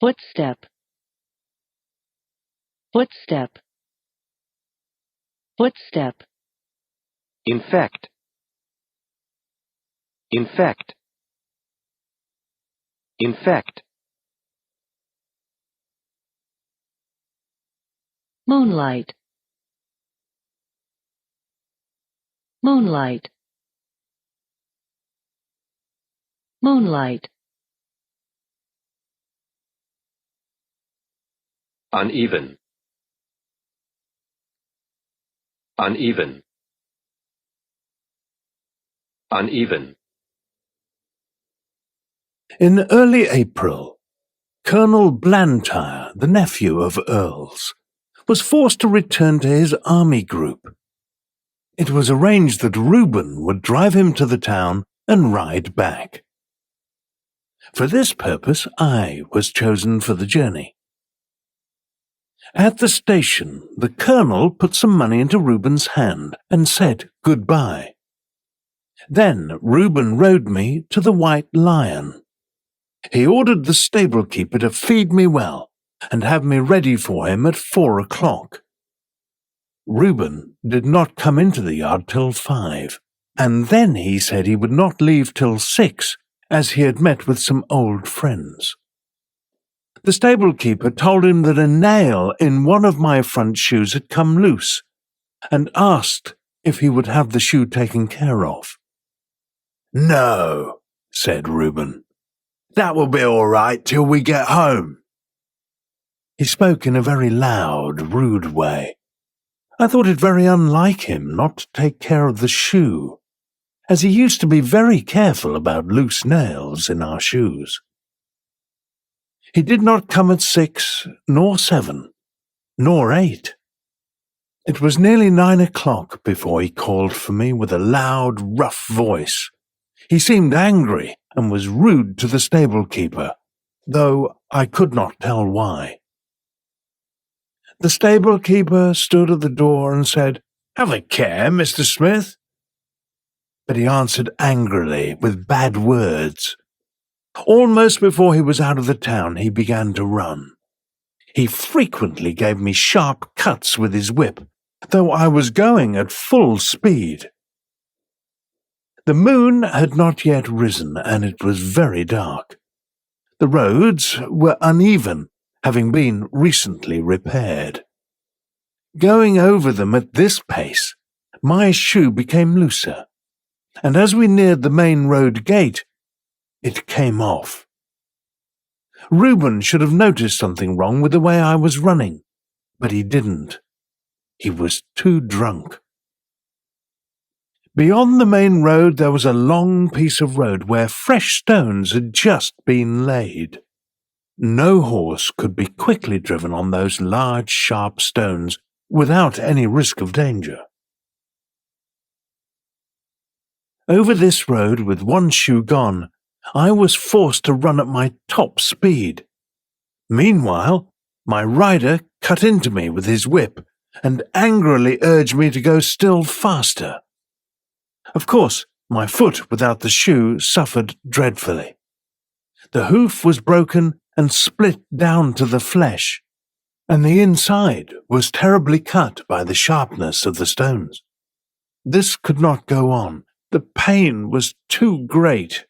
footstep, footstep, footstep. Infect, infect, infect. Moonlight, moonlight, moonlight. Uneven, uneven, uneven. In early April, Colonel Blantyre, the nephew of Earl's, was forced to return to his army group. It was arranged that Reuben would drive him to the town and ride back. For this purpose, I was chosen for the journey. At the station, the colonel put some money into Reuben's hand and said goodbye. Then Reuben rode me to the White Lion. He ordered the stable-keeper to feed me well and have me ready for him at 4 o'clock. Reuben did not come into the yard till 5, and then he said he would not leave till 6, as he had met with some old friends. The stable-keeper told him that a nail in one of my front shoes had come loose, and asked if he would have the shoe taken care of. "No," said Reuben. "That will be all right till we get home." He spoke in a very loud, rude way. I thought it very unlike him not to take care of the shoe, as he used to be very careful about loose nails in our shoes. He did not come at 6, nor 7, nor 8. It was nearly 9 o'clock before he called for me with a loud, rough voice. He seemed angry and was rude to the stable-keeper, though I could not tell why. The stable-keeper stood at the door and said, "Have a care, Mr. Smith." But he answered angrily with bad words. Almost before he was out of the town, he began to run. He frequently gave me sharp cuts with his whip, though I was going at full speed. The moon had not yet risen, and it was very dark. The roads were uneven, having been recently repaired. Going over them at this pace, my shoe became looser, and as we neared the main road gate, it came off. Reuben should have noticed something wrong with the way I was running, but he didn't. He was too drunk. Beyond the main road there was a long piece of road where fresh stones had just been laid. No horse could be quickly driven on those large, sharp stones without any risk of danger. Over this road, with one shoe gone, I was forced to run at my top speed. Meanwhile, my rider cut into me with his whip and angrily urged me to go still faster. Of course, my foot without the shoe suffered dreadfully. The hoof was broken and split down to the flesh, and the inside was terribly cut by the sharpness of the stones. This could not go on. The pain was too great.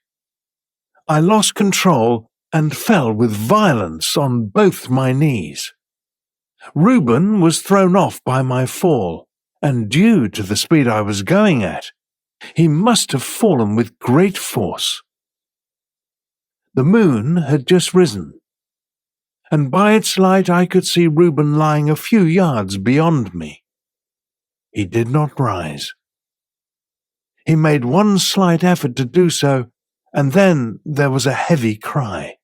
I lost control and fell with violence on both my knees. Reuben was thrown off by my fall, and due to the speed I was going at, he must have fallen with great force. The moon had just risen, and by its light I could see Reuben lying a few yards beyond me. He did not rise. He made one slight effort to do so, and then there was a heavy cry.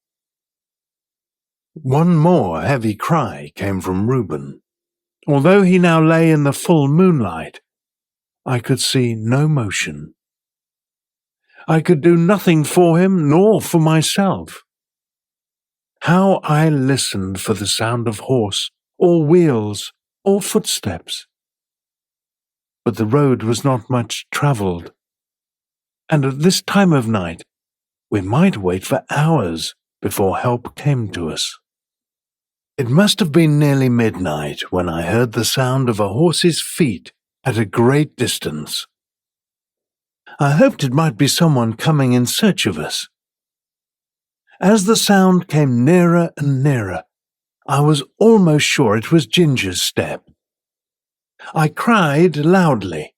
One more heavy cry came from Reuben. Although he now lay in the full moonlight, I could see no motion. I could do nothing for him nor for myself. How I listened for the sound of horse, or wheels, or footsteps. But the road was not much travelled, and at this time of night we might wait for hours before help came to us. It must have been nearly midnight when I heard the sound of a horse's feet at a great distance. I hoped it might be someone coming in search of us. As the sound came nearer and nearer, I was almost sure it was Ginger's step. I cried loudly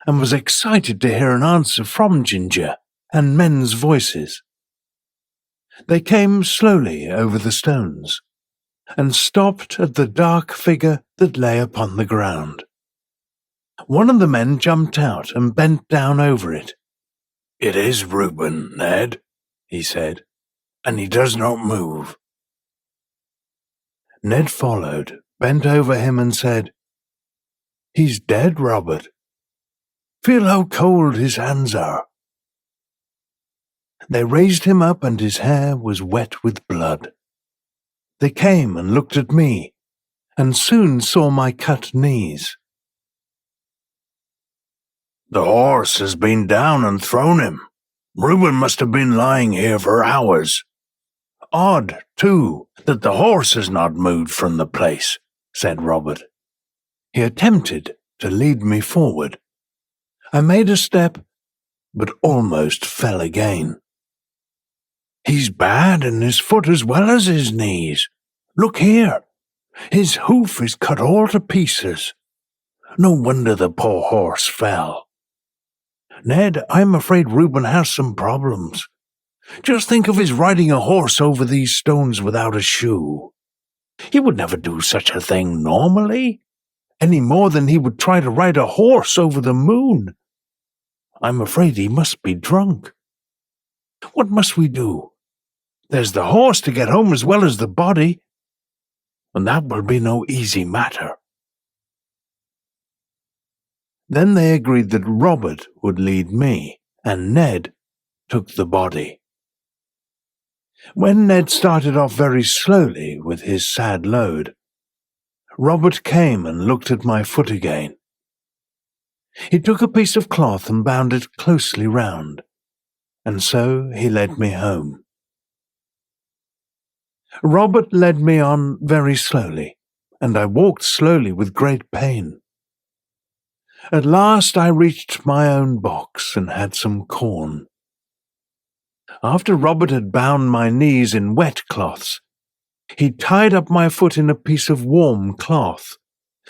and was excited to hear an answer from Ginger and men's voices. They came slowly over the stones and stopped at the dark figure that lay upon the ground. One of the men jumped out and bent down over it. "It is Reuben, Ned," he said, "and he does not move." Ned followed, bent over him and said, "He's dead, Robert. Feel how cold his hands are." They raised him up and his hair was wet with blood. They came and looked at me, and soon saw my cut knees. "The horse has been down and thrown him. Reuben must have been lying here for hours. Odd, too, that the horse has not moved from the place," said Robert. He attempted to lead me forward. I made a step, but almost fell again. "He's bad in his foot as well as his knees. Look here. His hoof is cut all to pieces. No wonder the poor horse fell. Ned, I'm afraid Reuben has some problems. Just think of his riding a horse over these stones without a shoe. He would never do such a thing normally, any more than he would try to ride a horse over the moon. I'm afraid he must be drunk. What must we do? There's the horse to get home as well as the body, and that will be no easy matter." Then they agreed that Robert would lead me, and Ned took the body. When Ned started off very slowly with his sad load, Robert came and looked at my foot again. He took a piece of cloth and bound it closely round, and so he led me home. Robert led me on very slowly, and I walked slowly with great pain. At last I reached my own box and had some corn. After Robert had bound my knees in wet cloths, he tied up my foot in a piece of warm cloth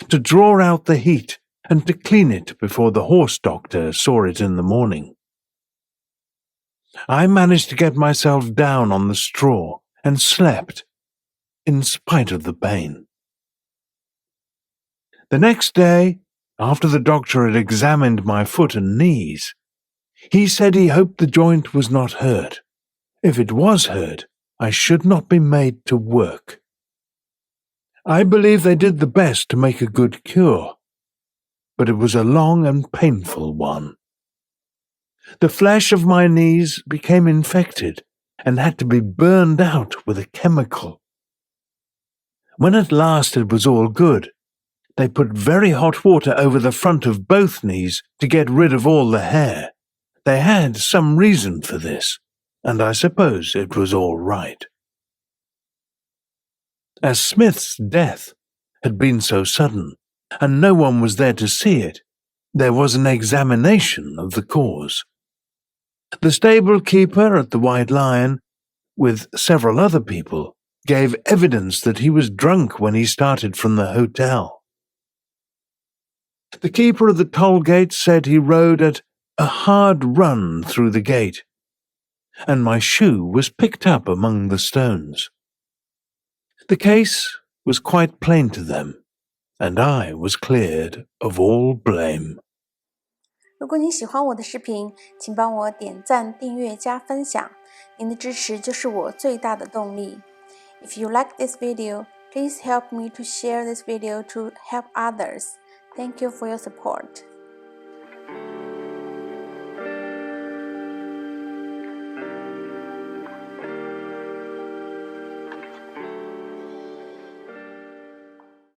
to draw out the heat and to clean it before the horse doctor saw it in the morning. I managed to get myself down on the straw and slept, in spite of the pain. The next day, after the doctor had examined my foot and knees, he said he hoped the joint was not hurt. If it was hurt, I should not be made to work. I believe they did the best to make a good cure, but it was a long and painful one. The flesh of my knees became infected and had to be burned out with a chemical. When at last it was all good, they put very hot water over the front of both knees to get rid of all the hair. They had some reason for this, and I suppose it was all right. As Smith's death had been so sudden, and no one was there to see it, there was an examination of the cause. The stable keeper at the White Lion, with several other people, gave evidence that he was drunk when he started from the hotel. The keeper of the toll gate said he rode at a hard run through the gate, and my shoe was picked up among the stones. The case was quite plain to them, and I was cleared of all blame. 如果你喜欢我的视频，请帮我点赞、订阅、加分享，您的支持就是我最大的动力。If you like this video, please help me to share this video to help others. Thank you for your support.